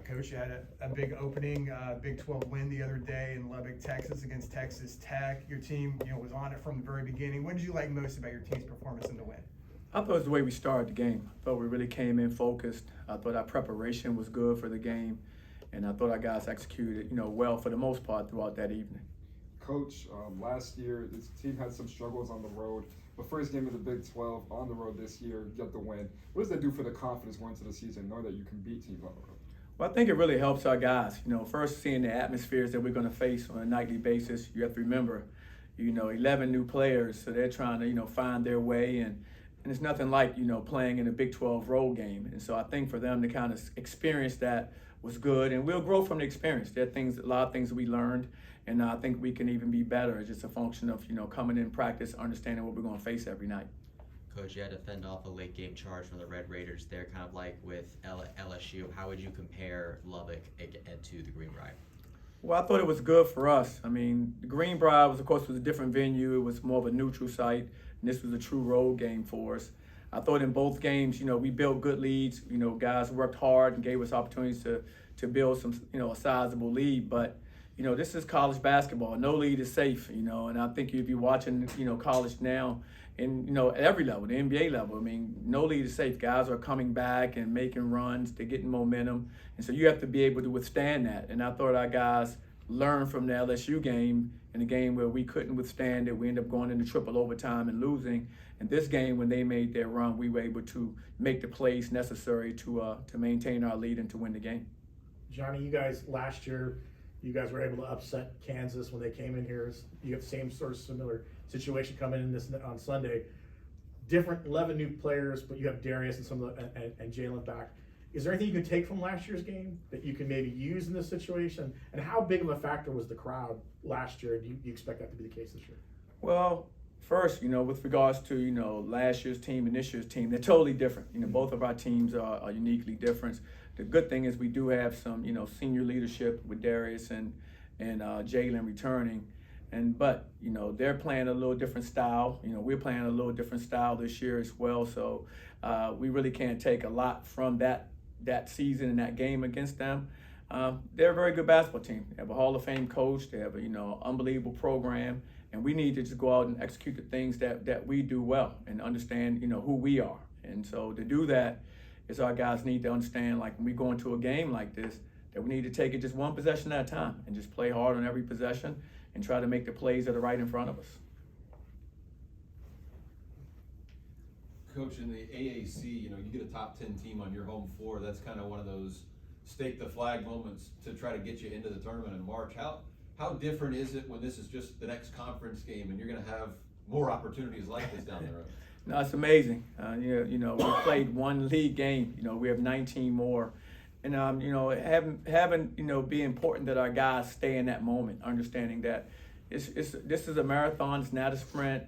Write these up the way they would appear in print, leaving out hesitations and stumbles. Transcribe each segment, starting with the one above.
Coach, you had a big opening, Big 12 win the other day in Lubbock, Texas against Texas Tech. Your team, was on it from the very beginning. What did you like most about your team's performance in the win? I thought it was the way we started the game. I thought we really came in focused. I thought our preparation was good for the game, and I thought our guys executed, well for the most part throughout that evening. Coach, last year this team had some struggles on the road. The first game of the Big 12 on the road this year, you get the win. What does that do for the confidence going into the season, knowing that you can beat teams on the road? Well, I think it really helps our guys. First seeing the atmospheres that we're going to face on a nightly basis. You have to remember, 11 new players, so they're trying to, find their way, and it's nothing like, playing in a Big 12 road game. And so I think for them to kind of experience that was good, and we'll grow from the experience. There are a lot of things that we learned, and I think we can even be better. It's just a function of, coming in practice, understanding what we're going to face every night. Coach, you had to fend off a late game charge from the Red Raiders. They're kind of like with LSU. How would you compare Lubbock to the Greenbrier? Well, I thought it was good for us. I mean, the Greenbrier was a different venue. It was more of a neutral site, and this was a true road game for us. I thought in both games, we built good leads. Guys worked hard and gave us opportunities to build some, a sizable lead. But, this is college basketball. No lead is safe, and I think if you're watching, college now, and at every level, the NBA level, no lead is safe. Guys are coming back and making runs, they're getting momentum, and so you have to be able to withstand that. And I thought our guys learned from the LSU game, in a game where we couldn't withstand it. We ended up going into triple overtime and losing. And this game, when they made their run, we were able to make the plays necessary to maintain our lead and to win the game. Johnny, you guys last year, you guys were able to upset Kansas when they came in here. You have the same sort of similar situation coming in this on Sunday. Different 11 new players, but you have Darius and and Jalen back. Is there anything you can take from last year's game that you can maybe use in this situation? And how big of a factor was the crowd last year? Do you expect that to be the case this year? Well, first, with regards to, last year's team and this year's team, they're totally different. Both of our teams are uniquely different. The good thing is we do have some, senior leadership with Darius and Jalen returning. But they're playing a little different style. We're playing a little different style this year as well. So we really can't take a lot from that season and that game against them. They're a very good basketball team. They have a Hall of Fame coach. They have a unbelievable program, and we need to just go out and execute the things that we do well and understand who we are. And so to do that is our guys need to understand, like when we go into a game like this, that we need to take it just one possession at a time and just play hard on every possession and try to make the plays that are right in front of us. Coach, in the AAC, you get a top 10 team on your home floor. That's kind of one of those stake the flag moments to try to get you into the tournament in March. How different is it when this is just the next conference game and you're going to have more opportunities like this down the road? No, it's amazing. We played one league game. We have 19 more. And, be important that our guys stay in that moment, understanding that this is a marathon, it's not a sprint.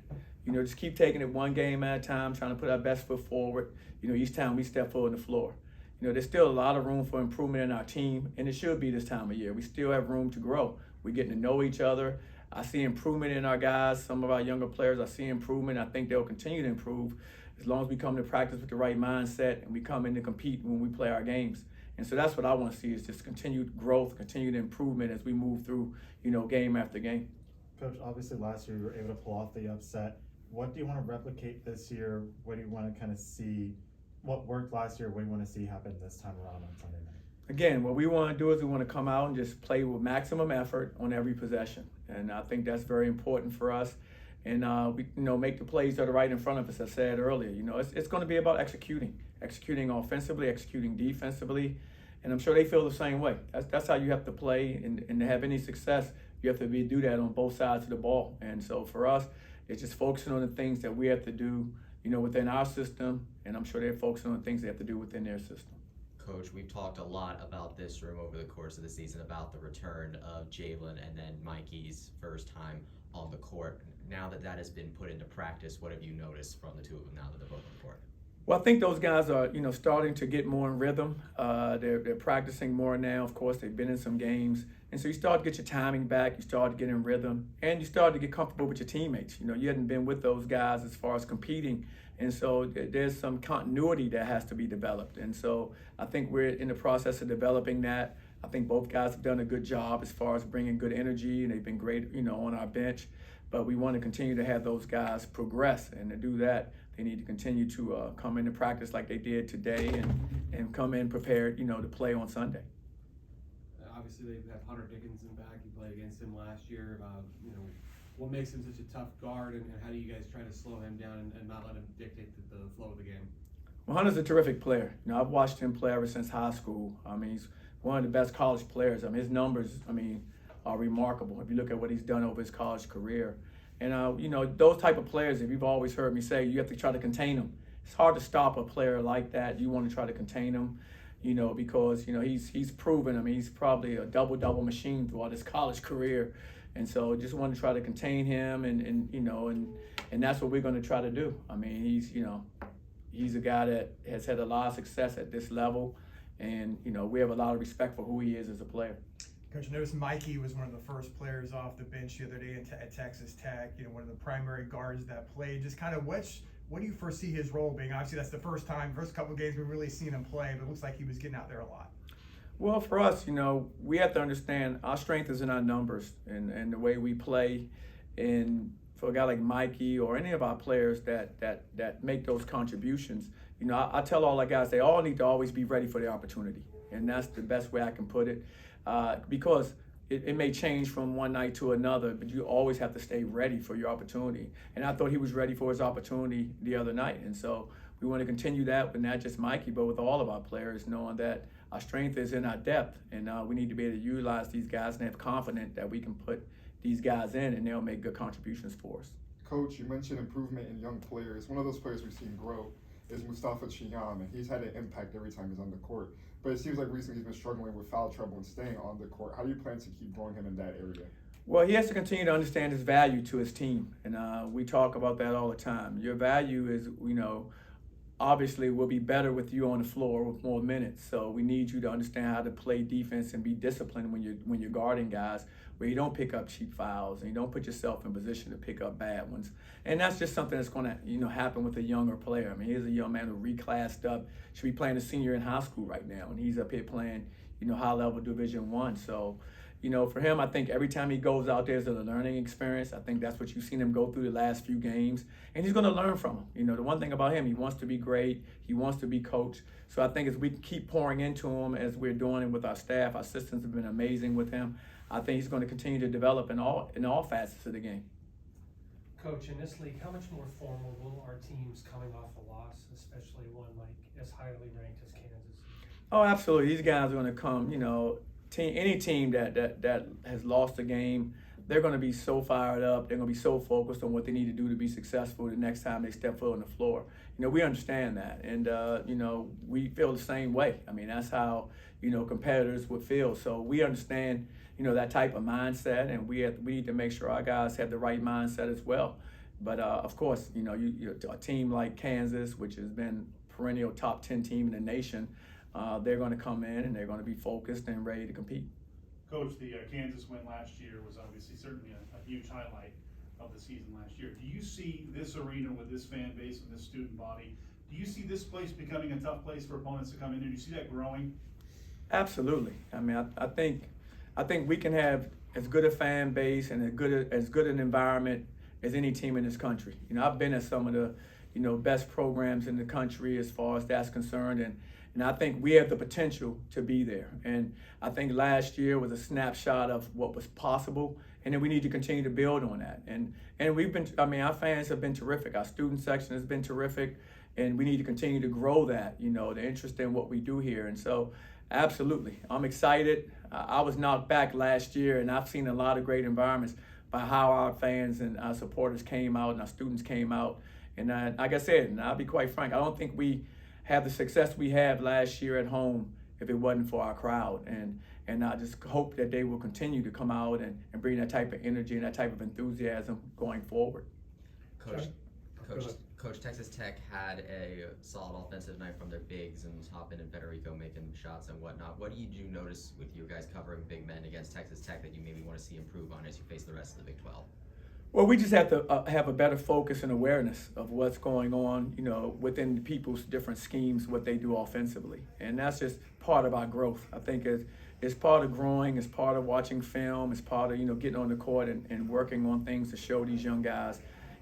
Just keep taking it one game at a time, trying to put our best foot forward, each time we step forward on the floor. There's still a lot of room for improvement in our team, and it should be this time of year. We still have room to grow. We're getting to know each other. I see improvement in our guys, some of our younger players. I see improvement. I think they'll continue to improve as long as we come to practice with the right mindset and we come in to compete when we play our games. And so that's what I want to see, is just continued growth, continued improvement as we move through, game after game. Coach, obviously last year you were able to pull off the upset. What do you want to replicate this year? What do you want to kind of see? What worked last year? What do you want to see happen this time around on Sunday night? Again, what we want to do is we want to come out and just play with maximum effort on every possession. And I think that's very important for us. And we, make the plays that are right in front of us. As I said earlier, it's going to be about executing offensively, executing defensively. And I'm sure they feel the same way. That's how you have to play, and to have any success, you have to do that on both sides of the ball. And so for us, it's just focusing on the things that we have to do, within our system, and I'm sure they're focusing on the things they have to do within their system. Coach, we've talked a lot about this room over the course of the season, about the return of Jalen and then Mikey's first time on the court. Now that has been put into practice, what have you noticed from the two of them now that they're both on the court? Well, I think those guys are, starting to get more in rhythm. They're practicing more now. Of course, they've been in some games. And so you start to get your timing back, you start to get in rhythm, and you start to get comfortable with your teammates. You hadn't been with those guys as far as competing And so there's some continuity that has to be developed. And so I think we're in the process of developing that. I think both guys have done a good job as far as bringing good energy, and they've been great, on our bench. But we want to continue to have those guys progress, and to do that, they need to continue to come into practice like they did today, and come in prepared, to play on Sunday. Obviously, they have Hunter Dickinson back. You played against him last year. What makes him such a tough guard, and how do you guys try to slow him down and not let him dictate the flow of the game? Well, Hunter's a terrific player. I've watched him play ever since high school. He's one of the best college players. His numbers, are remarkable if you look at what he's done over his college career. And, those type of players, if you've always heard me say, you have to try to contain them. It's hard to stop a player like that. You want to try to contain him, because, he's proven, he's probably a double-double machine throughout his college career. And so just want to try to contain him, and that's what we're going to try to do. He's a guy that has had a lot of success at this level, and, we have a lot of respect for who he is as a player. Coach, I noticed Mikey was one of the first players off the bench the other day at Texas Tech, one of the primary guards that played. Just kind of what do you foresee his role being? Obviously, that's the first couple of games we've really seen him play, but it looks like he was getting out there a lot. Well, for us, we have to understand our strength is in our numbers and the way we play. And for a guy like Mikey or any of our players that make those contributions, I tell all our guys, they all need to always be ready for the opportunity. And that's the best way I can put it, because it may change from one night to another, but you always have to stay ready for your opportunity. And I thought he was ready for his opportunity the other night. And so we want to continue that with not just Mikey, but with all of our players, knowing that our strength is in our depth, and we need to be able to utilize these guys and have confidence that we can put these guys in and they'll make good contributions for us. Coach, you mentioned improvement in young players. One of those players we've seen grow is Mustafa Chiyam, and he's had an impact every time he's on the court. But it seems like recently he's been struggling with foul trouble and staying on the court. How do you plan to keep growing him in that area? Well, he has to continue to understand his value to his team, and we talk about that all the time. Your value is, obviously will be better with you on the floor with more minutes. So we need you to understand how to play defense and be disciplined when you're guarding guys, where you don't pick up cheap fouls and you don't put yourself in position to pick up bad ones. And that's just something that's going to happen with a younger player. Here's a young man who reclassed up, should be playing a senior in high school right now, and he's up here playing high level Division I. So for him, I think every time he goes out there is a learning experience. I think that's what you've seen him go through the last few games, and he's going to learn from him. The one thing about him, he wants to be great. He wants to be coached. So I think as we keep pouring into him, as we're doing it with our staff, our assistants have been amazing with him. I think he's going to continue to develop in all facets of the game. Coach, in this league, how much more formidable are teams coming off a loss, especially one like as highly ranked as Kansas? Oh, absolutely. These guys are going to come, any team that has lost a game, they're going to be so fired up. They're going to be so focused on what they need to do to be successful the next time they step foot on the floor. We understand that, and we feel the same way. That's how competitors would feel. So we understand that type of mindset, and we need to make sure our guys have the right mindset as well. But of course, a team like Kansas, which has been perennial top 10 team in the nation, they're going to come in and they're going to be focused and ready to compete. Coach, the Kansas win last year was obviously certainly a huge highlight of the season last year. Do you see this arena with this fan base and this student body, do you see this place becoming a tough place for opponents to come in? Do you see that growing? Absolutely. I think we can have as good a fan base and as good an environment as any team in this country. I've been at some of the best programs in the country as far as that's concerned, and I think we have the potential to be there. And I think last year was a snapshot of what was possible, and then we need to continue to build on that. And we've been, our fans have been terrific. Our student section has been terrific, and we need to continue to grow that, the interest in what we do here. And so, absolutely, I'm excited. I was knocked back last year, and I've seen a lot of great environments by how our fans and our supporters came out and our students came out. And like I said, and I'll be quite frank, I don't think we have the success we had last year at home if it wasn't for our crowd. And I just hope that they will continue to come out and bring that type of energy and that type of enthusiasm going forward. Coach, Texas Tech had a solid offensive night from their bigs and Toppin and Federico making shots and whatnot. What do you notice with you guys covering big men against Texas Tech that you maybe want to see improve on as you face the rest of the Big 12? Well, we just have to have a better focus and awareness of what's going on, within the people's different schemes, what they do offensively. And that's just part of our growth. I think it's part of growing, it's part of watching film, it's part of, getting on the court and working on things to show these young guys,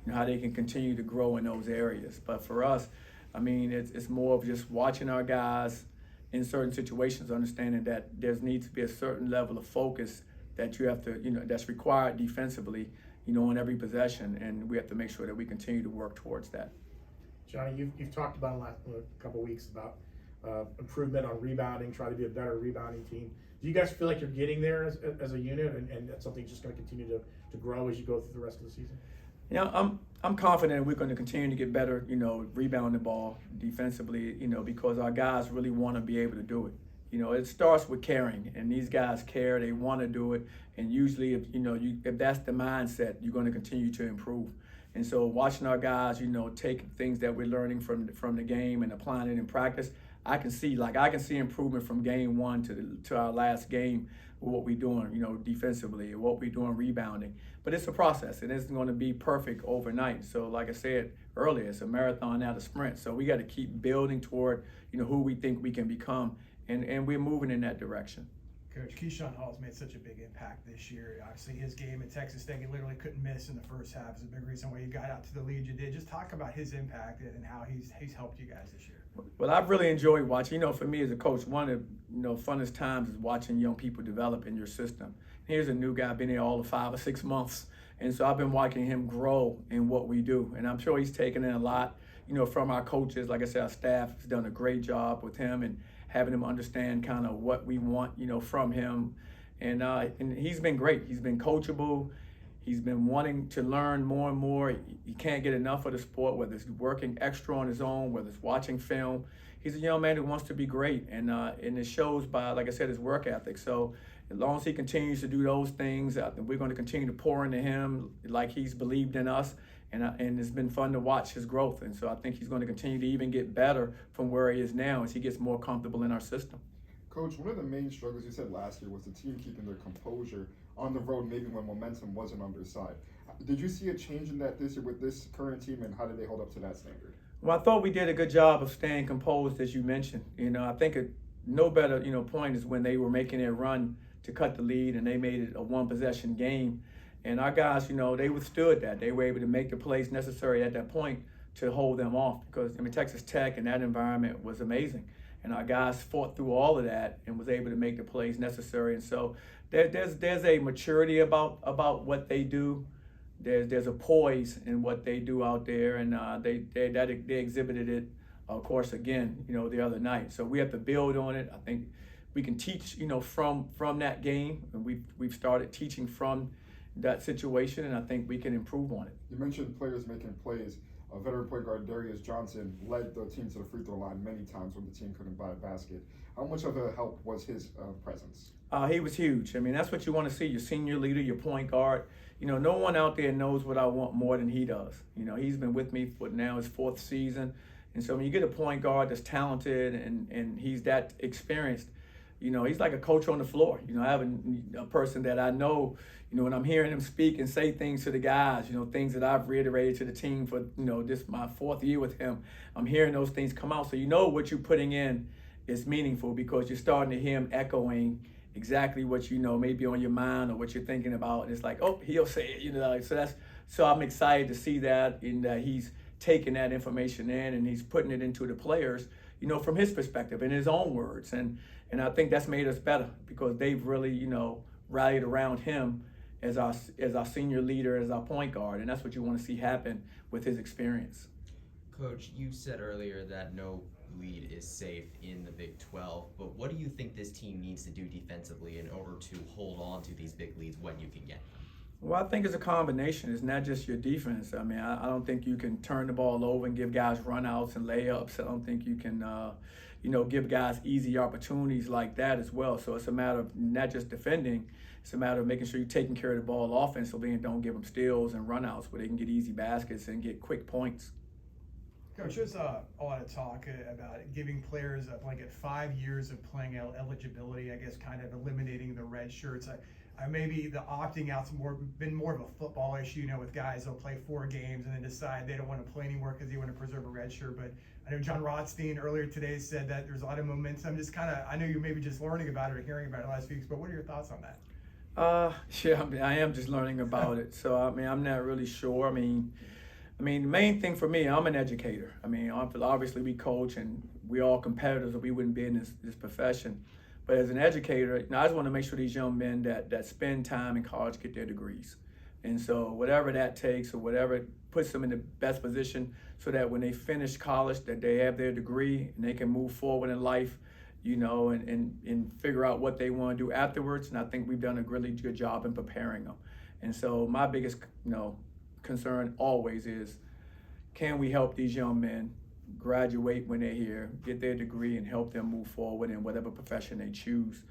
how they can continue to grow in those areas. But for us, I mean, it's more of just watching our guys in certain situations, understanding that there needs to be a certain level of focus that you have to, that's required defensively, on every possession, and we have to make sure that we continue to work towards that. Johnny, you've talked about in the last couple of weeks about improvement on rebounding, try to be a better rebounding team. Do you guys feel like you're getting there as a unit, and that's something just going to continue to grow as you go through the rest of the season? Yeah, I'm confident we're going to continue to get better, rebounding the ball defensively, because our guys really want to be able to do it. It starts with caring, and these guys care. They want to do it, and usually, if that's the mindset, you're going to continue to improve. And so, watching our guys, take things that we're learning from the game and applying it in practice, I can see improvement from game one to our last game with what we're doing, defensively, and what we're doing rebounding. But it's a process. It isn't going to be perfect overnight. So, like I said earlier, it's a marathon, not a sprint. So we got to keep building toward, who we think we can become. And we're moving in that direction. Coach, Keyshawn Hall's made such a big impact this year. Obviously, his game at Texas Tech, he literally couldn't miss in the first half. Is a big reason why you got out to the lead you did. Just talk about his impact and how he's helped you guys this year. Well, I've really enjoyed watching. For me as a coach, one of the funnest times is watching young people develop in your system. Here's a new guy, been here all of 5 or 6 months, and so I've been watching him grow in what we do, and I'm sure he's taken in a lot, from our coaches. Like I said, our staff has done a great job with him and having him understand kind of what we want, from him. And he's been great. He's been coachable. He's been wanting to learn more and more. He can't get enough of the sport, whether it's working extra on his own, whether it's watching film. He's a young man who wants to be great, and it shows by, like I said, his work ethic. So as long as he continues to do those things, we're going to continue to pour into him like he's believed in us. And it's been fun to watch his growth. And so I think he's going to continue to even get better from where he is now as he gets more comfortable in our system. Coach, one of the main struggles you said last year was the team keeping their composure on the road, maybe when momentum wasn't on their side. Did you see a change in that this year with this current team, and how did they hold up to that standard? Well, I thought we did a good job of staying composed, as you mentioned. I think no better, point is when they were making their run to cut the lead and they made it a one-possession game. And our guys, they withstood that. They were able to make the plays necessary at that point to hold them off because, Texas Tech in that environment was amazing. And our guys fought through all of that and was able to make the plays necessary. And so there's a maturity about what they do. There's a poise in what they do out there, and they exhibited it, of course, again, the other night. So we have to build on it. I think we can teach, from that game, and we've started teaching from that situation, and I think we can improve on it. You mentioned players making plays. Veteran point guard Darius Johnson led the team to the free throw line many times when the team couldn't buy a basket. How much of a help was his presence? He was huge. That's what you want to see, your senior leader, your point guard. No one out there knows what I want more than he does. He's been with me for now his 4th season. And so when you get a point guard that's talented and he's that experienced, he's like a coach on the floor. I have a person that I know, when I'm hearing him speak and say things to the guys, things that I've reiterated to the team for, this my 4th year with him. I'm hearing those things come out. So what you're putting in is meaningful because you're starting to hear him echoing exactly what maybe on your mind or what you're thinking about. And it's like, oh, he'll say it, so I'm excited to see that and he's taking that information in and he's putting it into the players, from his perspective in his own words. And I think that's made us better because they've really, rallied around him as our senior leader, as our point guard. And that's what you want to see happen with his experience. Coach, you said earlier that no lead is safe in the Big 12, but what do you think this team needs to do defensively in order to hold on to these big leads when you can get them? Well, I think it's a combination. It's not just your defense. I don't think you can turn the ball over and give guys runouts and layups. I don't think you can, give guys easy opportunities like that as well. So it's a matter of not just defending. It's a matter of making sure you're taking care of the ball offensively and don't give them steals and runouts where they can get easy baskets and get quick points. Coach, there's a lot of talk about giving players a blanket 5 years of playing eligibility, I guess kind of eliminating the red shirts. Maybe the opting out's been more of a football issue, you know, with guys who'll play 4 games and then decide they don't want to play anymore because they want to preserve a red shirt. But I know John Rothstein earlier today said that there's a lot of momentum. Just kind of, I know you're maybe just learning about it or hearing about it last week, but what are your thoughts on that? Yeah, I mean, I am just learning about it. So, I mean, I'm not really sure. I mean, the main thing for me, I'm an educator. I mean, obviously we coach and we all competitors or we wouldn't be in this profession. But as an educator, I just want to make sure these young men that spend time in college get their degrees. And so whatever that takes or whatever puts them in the best position so that when they finish college that they have their degree and they can move forward in life, you know, and figure out what they want to do afterwards. And I think we've done a really good job in preparing them. And so my biggest, concern always is, can we help these young men graduate when they're here, get their degree, and help them move forward in whatever profession they choose.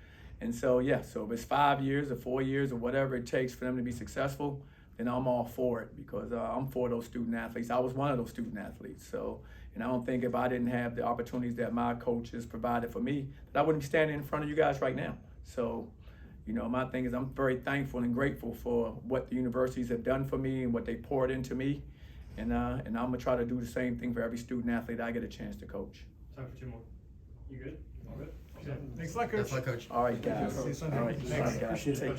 And so, so if it's 5 years or 4 years or whatever it takes for them to be successful, then I'm all for it because I'm for those student athletes. I was one of those student athletes. So, and I don't think if I didn't have the opportunities that my coaches provided for me, that I wouldn't be standing in front of you guys right now. So, my thing is I'm very thankful and grateful for what the universities have done for me and what they poured into me. And I'm gonna try to do the same thing for every student athlete I get a chance to coach. Time for 2 more. You good? All good? Thanks a lot, Coach. That's my coach. All right, guys. See you Sunday. All right, Thanks. guys. Appreciate it. Take